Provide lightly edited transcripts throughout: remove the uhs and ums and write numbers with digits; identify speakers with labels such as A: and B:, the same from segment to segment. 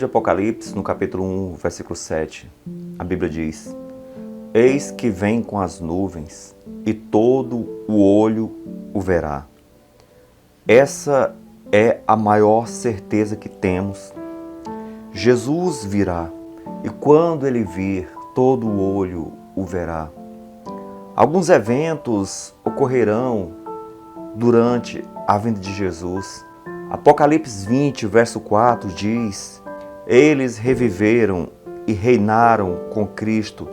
A: de Apocalipse, no capítulo 1, versículo 7, a Bíblia diz: Eis que vem com as nuvens, e todo o olho o verá. Essa é a maior certeza que temos. Jesus virá, e quando Ele vir, todo o olho o verá. Alguns eventos ocorrerão durante a vinda de Jesus. Apocalipse 20, verso 4 diz: Eles reviveram e reinaram com Cristo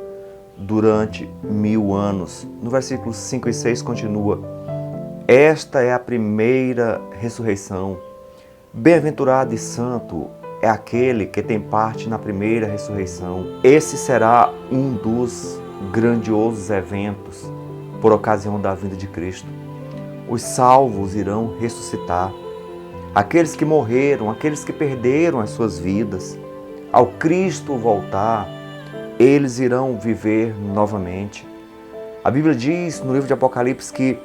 A: durante 1000 anos. No versículo 5 e 6 continua: Esta é a primeira ressurreição. Bem-aventurado e santo é aquele que tem parte na primeira ressurreição. Esse será um dos grandiosos eventos por ocasião da vinda de Cristo. Os salvos irão ressuscitar. Aqueles que morreram, aqueles que perderam as suas vidas, ao Cristo voltar, eles irão viver novamente. A Bíblia diz no livro de Apocalipse que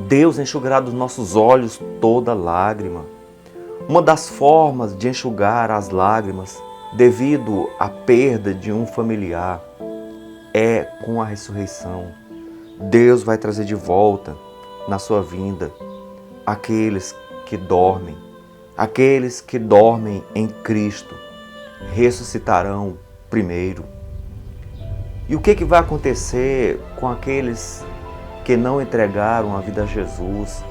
A: Deus enxugará dos nossos olhos toda lágrima. Uma das formas de enxugar as lágrimas devido à perda de um familiar é com a ressurreição. Deus vai trazer de volta na sua vinda aqueles que dormem em Cristo, ressuscitarão primeiro. E o que vai acontecer com aqueles que não entregaram a vida a Jesus,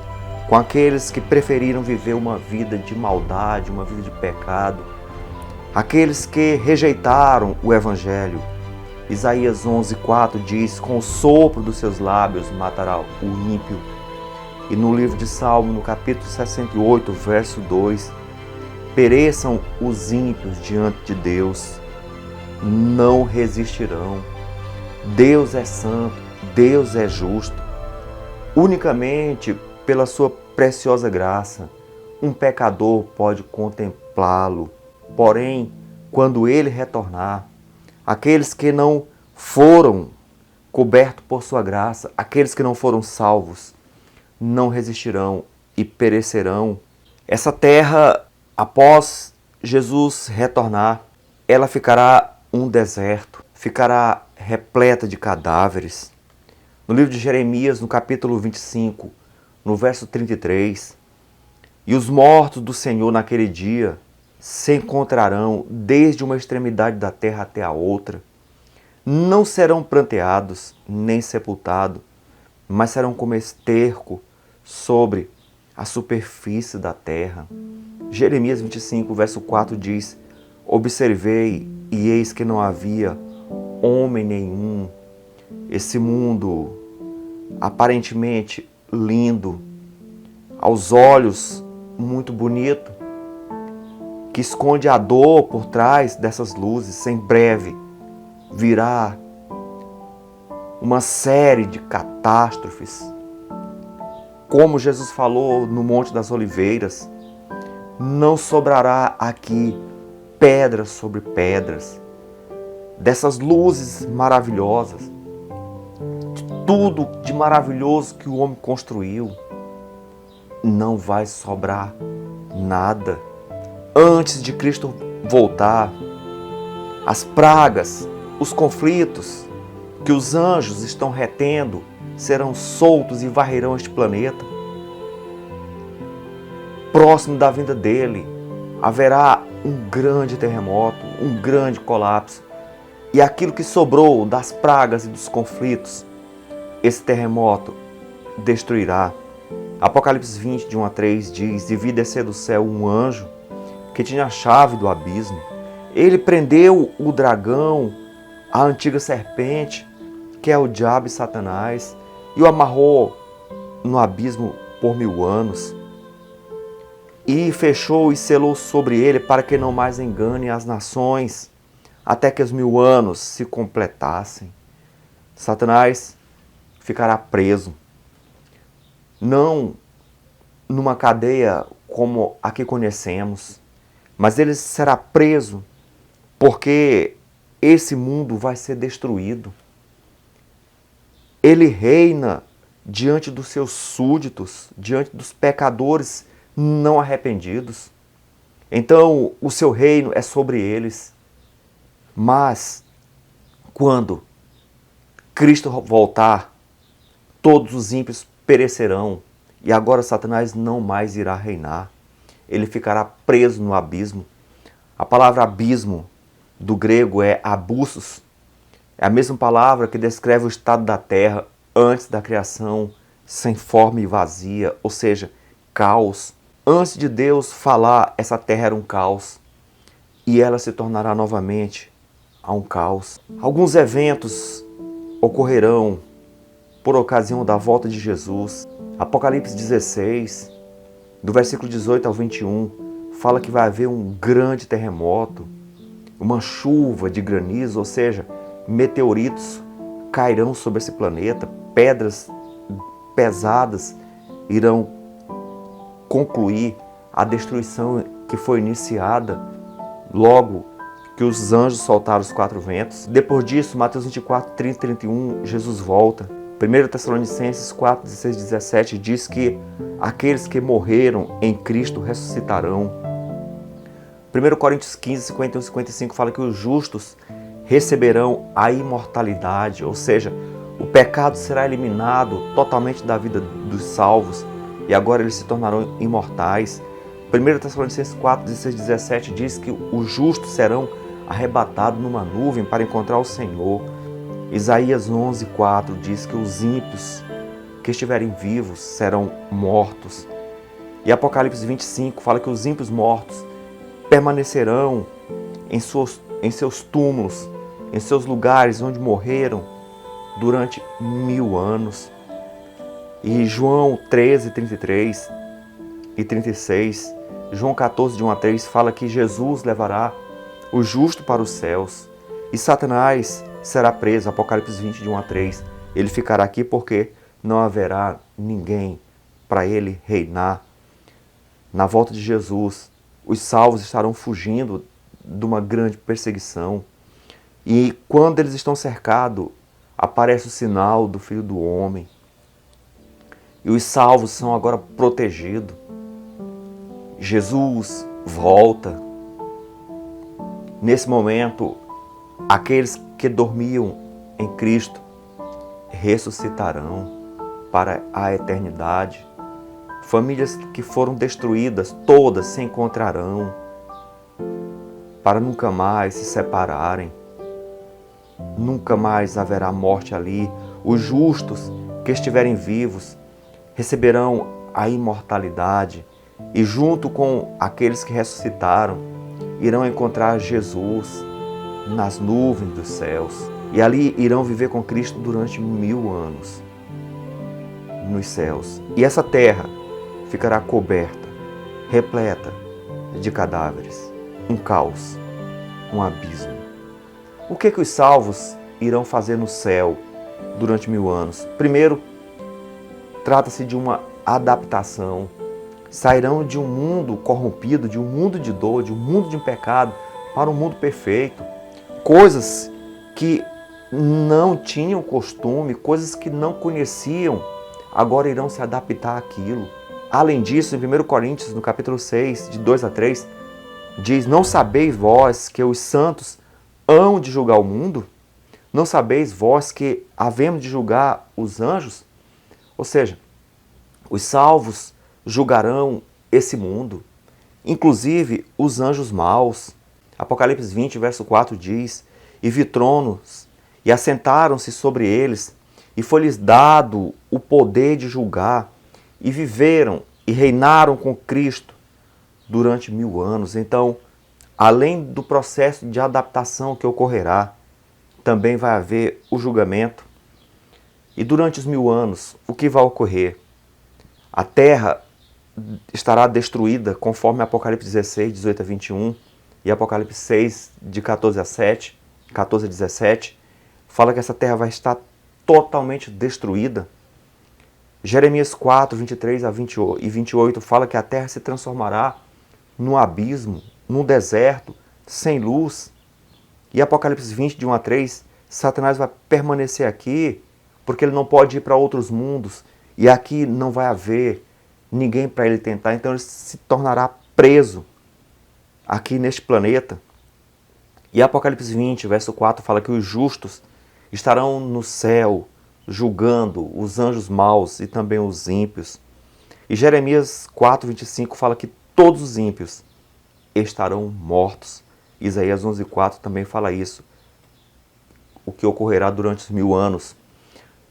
A: com aqueles que preferiram viver uma vida de maldade, uma vida de pecado, aqueles que rejeitaram o Evangelho? Isaías 11:4 diz: com o sopro dos seus lábios matará o ímpio. E no livro de Salmo, no capítulo 68, verso 2, pereçam os ímpios diante de Deus, não resistirão. Deus é santo, Deus é justo. Unicamente pela sua preciosa graça, um pecador pode contemplá-lo. Porém, quando ele retornar, aqueles que não foram cobertos por sua graça, aqueles que não foram salvos, não resistirão e perecerão. Essa terra, após Jesus retornar, ela ficará um deserto, ficará repleta de cadáveres. No livro de Jeremias, no capítulo 25, no verso 33, e os mortos do Senhor naquele dia se encontrarão desde uma extremidade da terra até a outra. Não serão pranteados, nem sepultados, mas serão como esterco sobre a superfície da terra. Jeremias 25, verso 4 diz: Observei, e eis que não havia homem nenhum. Esse mundo aparentemente lindo, aos olhos muito bonito, que esconde a dor por trás dessas luzes, em breve virá uma série de catástrofes. Como Jesus falou no Monte das Oliveiras, não sobrará aqui pedras sobre pedras. Dessas luzes maravilhosas, de tudo de maravilhoso que o homem construiu, não vai sobrar nada. Antes de Cristo voltar, as pragas, os conflitos que os anjos estão retendo serão soltos e varrerão este planeta. Próximo da vinda dele, haverá um grande terremoto, um grande colapso. E aquilo que sobrou das pragas e dos conflitos, esse terremoto destruirá. Apocalipse 20, de 1 a 3 diz: E vi descer do céu um anjo que tinha a chave do abismo. Ele prendeu o dragão, a antiga serpente, que é o diabo e Satanás, e o amarrou no abismo por 1000 anos. E fechou e selou sobre ele para que não mais engane as nações, até que os 1000 anos se completassem. Satanás ficará preso, não numa cadeia como a que conhecemos, mas ele será preso porque esse mundo vai ser destruído. Ele reina diante dos seus súditos, diante dos pecadores não arrependidos. Então o seu reino é sobre eles. Mas quando Cristo voltar, todos os ímpios perecerão, e agora Satanás não mais irá reinar. Ele ficará preso no abismo. A palavra abismo do grego é abussos. É a mesma palavra que descreve o estado da terra antes da criação, sem forma e vazia, ou seja, caos. Antes de Deus falar, essa terra era um caos, e ela se tornará novamente a um caos. Alguns eventos ocorrerão por ocasião da volta de Jesus. Apocalipse 16, do versículo 18 ao 21, fala que vai haver um grande terremoto, uma chuva de granizo, ou seja, meteoritos cairão sobre esse planeta, pedras pesadas irão concluir a destruição que foi iniciada logo que os anjos soltaram os 4 ventos. Depois disso, Mateus 24, 30 e 31, Jesus volta. 1 Tessalonicenses 4, 16 e 17 diz que aqueles que morreram em Cristo ressuscitarão. 1 Coríntios 15, 51 e 55 fala que os justos receberão a imortalidade, ou seja, o pecado será eliminado totalmente da vida dos salvos e agora eles se tornarão imortais. 1 Tessalonicenses 4, 16 e 17 diz que os justos serão arrebatados numa nuvem para encontrar o Senhor. Isaías 11, 4 diz que os ímpios que estiverem vivos serão mortos. E Apocalipse 25 fala que os ímpios mortos permanecerão em seus túmulos, em seus lugares onde morreram durante 1000 anos. E João 13, 33 e 36, João 14, de 1 a 3, fala que Jesus levará o justo para os céus e Satanás será preso. Apocalipse 20, de 1 a 3. Ele ficará aqui porque não haverá ninguém para ele reinar. Na volta de Jesus, os salvos estarão fugindo de uma grande perseguição. E quando eles estão cercados, aparece o sinal do Filho do Homem. E os salvos são agora protegidos. Jesus volta. Nesse momento, aqueles que dormiam em Cristo ressuscitarão para a eternidade. Famílias que foram destruídas, todas se encontrarão para nunca mais se separarem. Nunca mais haverá morte ali. Os justos que estiverem vivos receberão a imortalidade e junto com aqueles que ressuscitaram irão encontrar Jesus nas nuvens dos céus e ali irão viver com Cristo durante 1000 anos nos céus. E essa terra ficará coberta, repleta de cadáveres, um caos, um abismo. O que os salvos irão fazer no céu durante 1000 anos? Primeiro, trata-se de uma adaptação. Sairão de um mundo corrompido, de um mundo de dor, de um mundo de pecado, para um mundo perfeito. Coisas que não tinham costume, coisas que não conheciam, agora irão se adaptar àquilo. Além disso, em 1 Coríntios, no capítulo 6, de 2 a 3, diz: não sabeis vós que os santos hão de julgar o mundo? Não sabeis vós que havemos de julgar os anjos? Ou seja, os salvos julgarão esse mundo, inclusive os anjos maus. Apocalipse 20, verso 4 diz: e vi tronos, e assentaram-se sobre eles, e foi-lhes dado o poder de julgar, e viveram e reinaram com Cristo durante 1000 anos. Então, além do processo de adaptação que ocorrerá, também vai haver o julgamento. E durante os 1000 anos, o que vai ocorrer? A terra estará destruída, conforme Apocalipse 16, 18 a 21, e Apocalipse 6, de 14 a 17, fala que essa terra vai estar totalmente destruída. Jeremias 4, 23 a 28 fala que a terra se transformará num abismo, num deserto, sem luz. E Apocalipse 20, de 1 a 3, Satanás vai permanecer aqui, porque ele não pode ir para outros mundos, e aqui não vai haver ninguém para ele tentar, então ele se tornará preso aqui neste planeta. E Apocalipse 20, verso 4, fala que os justos estarão no céu, julgando os anjos maus e também os ímpios. E Jeremias 4, 25 fala que todos os ímpios estarão mortos. Isaías 11, 4 também fala isso, o que ocorrerá durante os 1000 anos.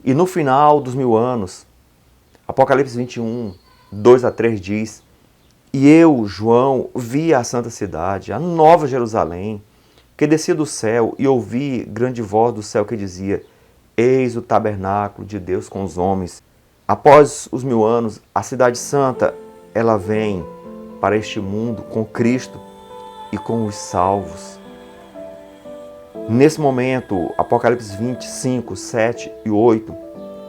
A: E no final dos 1000 anos, Apocalipse 21, 2 a 3 diz: E eu, João, vi a santa cidade, a nova Jerusalém, que descia do céu, e ouvi grande voz do céu que dizia: Eis o tabernáculo de Deus com os homens. Após os 1000 anos, a cidade santa, ela vem para este mundo com Cristo e com os salvos. Nesse momento, Apocalipse 25, 7 e 8,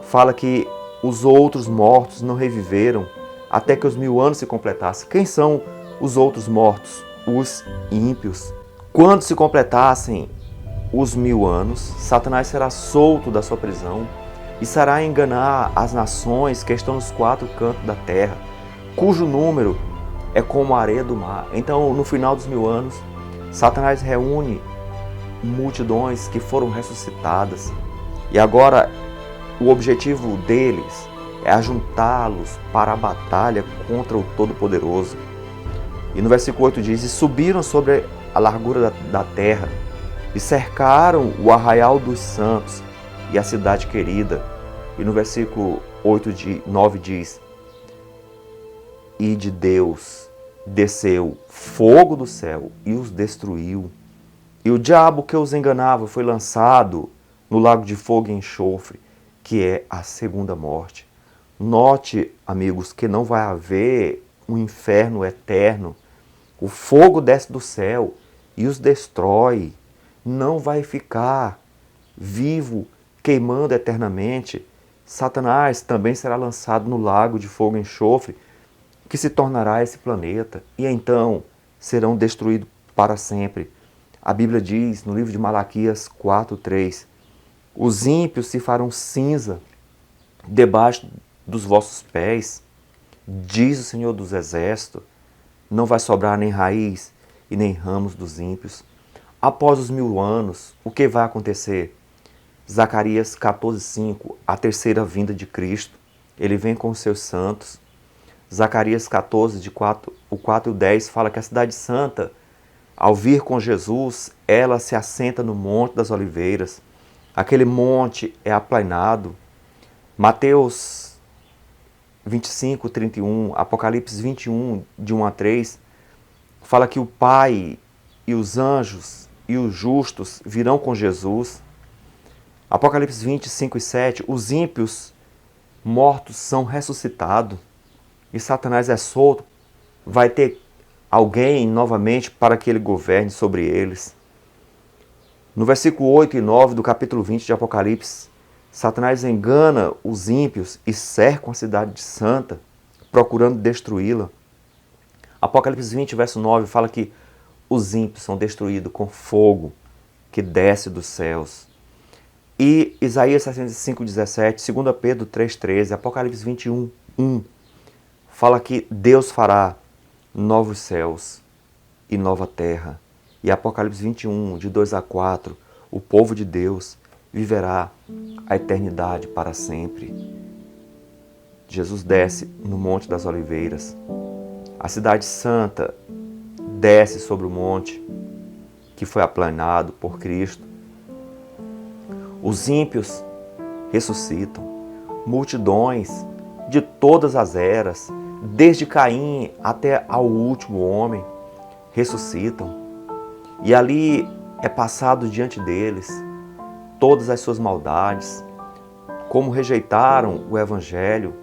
A: fala que os outros mortos não reviveram até que os 1000 anos se completassem. Quem são os outros mortos? Os ímpios. Quando se completassem os 1000 anos, Satanás será solto da sua prisão e será enganar as nações que estão nos 4 cantos da terra, cujo número é como a areia do mar. Então, no final dos 1000 anos, Satanás reúne multidões que foram ressuscitadas. E agora, o objetivo deles é ajuntá-los para a batalha contra o Todo-Poderoso. E no versículo 8 diz: E subiram sobre a largura da terra, e cercaram o arraial dos santos e a cidade querida. E no versículo 9 diz: E de Deus desceu fogo do céu e os destruiu. E o diabo que os enganava foi lançado no lago de fogo e enxofre, que é a segunda morte. Note, amigos, que não vai haver um inferno eterno. O fogo desce do céu e os destrói. Não vai ficar vivo, queimando eternamente. Satanás também será lançado no lago de fogo e enxofre, que se tornará esse planeta. E então serão destruídos para sempre. A Bíblia diz no livro de Malaquias 4:3: Os ímpios se farão cinza debaixo dos vossos pés, diz o Senhor dos Exércitos. Não vai sobrar nem raiz e nem ramos dos ímpios. Após os 1000 anos, o que vai acontecer? Zacarias 14:5, a terceira vinda de Cristo. Ele vem com os seus santos. Zacarias 14, o 4 e o 10 fala que a cidade santa, ao vir com Jesus, ela se assenta no Monte das Oliveiras. Aquele monte é aplainado. Mateus 25, 31, Apocalipse 21, de 1 a 3, fala que o Pai e os anjos e os justos virão com Jesus. Apocalipse 25 e 7, os ímpios mortos são ressuscitados e Satanás é solto. Vai ter alguém novamente para que ele governe sobre eles. No versículo 8 e 9 do capítulo 20 de Apocalipse, Satanás engana os ímpios e cerca a cidade santa, procurando destruí-la. Apocalipse 20, verso 9, fala que os ímpios são destruídos com fogo que desce dos céus. E Isaías 65, 17, 2 Pedro 3, 13, Apocalipse 21, 1, fala que Deus fará novos céus e nova terra. E Apocalipse 21, de 2 a 4, o povo de Deus viverá a eternidade para sempre. Jesus desce no Monte das Oliveiras. A cidade santa desce sobre o monte que foi aplanado por Cristo. Os ímpios ressuscitam. Multidões de todas as eras, desde Caim até ao último homem, ressuscitam. E ali é passado diante deles todas as suas maldades, como rejeitaram o Evangelho,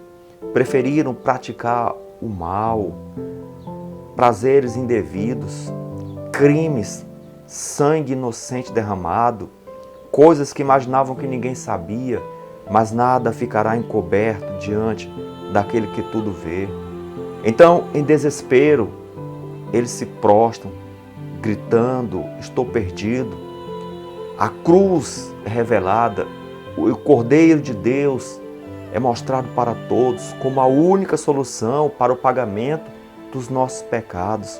A: preferiram praticar o mal, prazeres indevidos, crimes, sangue inocente derramado, coisas que imaginavam que ninguém sabia, mas nada ficará encoberto diante daquele que tudo vê. Então, em desespero, eles se prostram, gritando: estou perdido. A cruz é revelada, o Cordeiro de Deus é mostrado para todos como a única solução para o pagamento dos nossos pecados.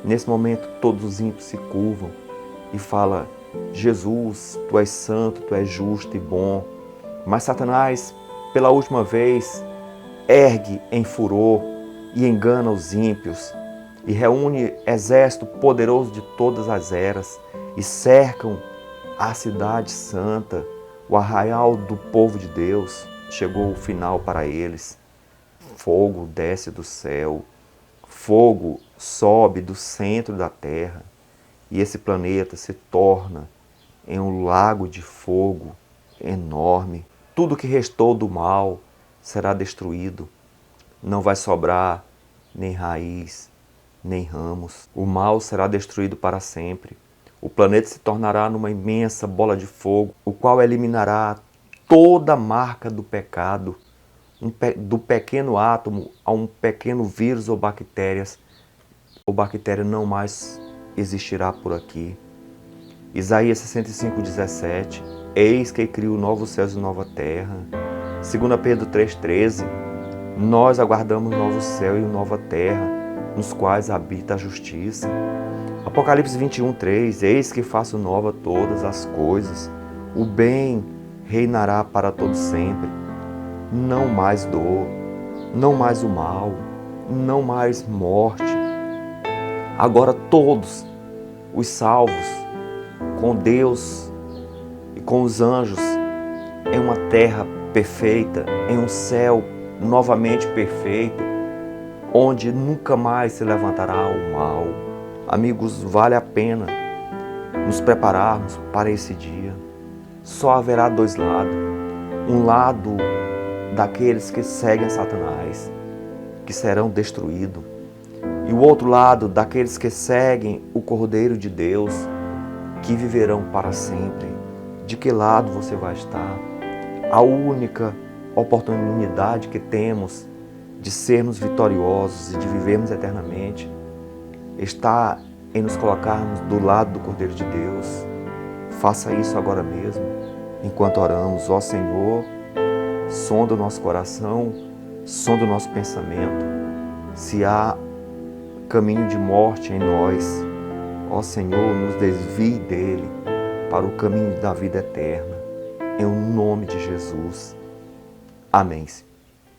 A: Nesse momento, todos os ímpios se curvam e falam: Jesus, tu és santo, tu és justo e bom. Mas Satanás, pela última vez, ergue em furor e engana os ímpios e reúne exército poderoso de todas as eras e cercam a cidade santa, o arraial do povo de Deus. Chegou o final para eles. Fogo desce do céu, fogo sobe do centro da terra e esse planeta se torna em um lago de fogo enorme. Tudo que restou do mal será destruído. Não vai sobrar nem raiz, nem ramos. O mal será destruído para sempre. O planeta se tornará numa imensa bola de fogo, o qual eliminará toda a marca do pecado, do pequeno átomo a um pequeno vírus ou bactérias. O bactéria não mais existirá por aqui. Isaías 65:17. Eis que crio novos céus e nova terra. 2 Pedro 3:13. Nós aguardamos um novo céu e uma nova terra, nos quais habita a justiça. Apocalipse 21:3. Eis que faço nova todas as coisas. O bem reinará para todo sempre. Não mais dor, não mais o mal, não mais morte. Agora todos os salvos, com Deus e com os anjos, em uma terra perfeita, em um céu novamente perfeito, onde nunca mais se levantará o mal. Amigos, vale a pena nos prepararmos para esse dia. Só haverá dois lados. Um lado daqueles que seguem Satanás, que serão destruídos. E o outro lado daqueles que seguem o Cordeiro de Deus, que viverão para sempre. De que lado você vai estar? A única oportunidade que temos de sermos vitoriosos e de vivermos eternamente está em nos colocarmos do lado do Cordeiro de Deus. Faça isso agora mesmo, enquanto oramos. Ó Senhor, sonda o nosso coração, sonda o nosso pensamento. Se há caminho de morte em nós, ó Senhor, nos desvie dele para o caminho da vida eterna. Em nome de Jesus. Amém.